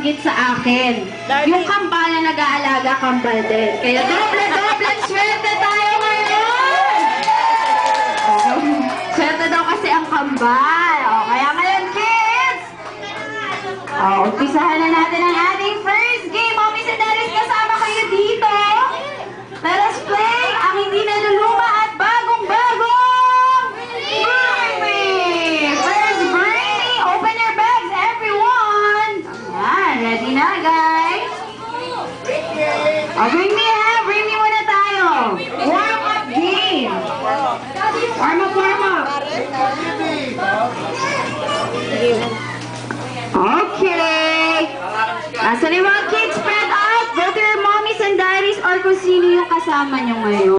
nabanggit sa akin. Yung kambal na nag-aalaga, kambal din. Kaya doble swerte tayo ngayon! Swerte daw kasi ang kambal. Kaya ngayon, kids! Umpisahan na natin ang ating first game. Mommies and daddies, kasama kayo dito. Let us play ang hindi naluluma at bagong-bagong Bring! First Bring! Open your bags, everyone! Ayan, ready na, guys? Bring me ha! Bring me muna tayo! Warm-up game! Warm up! Okay! Nasa yung mga kids, spread out! Go to your mommies and daddies or kung sino yung kasama nyo ngayon.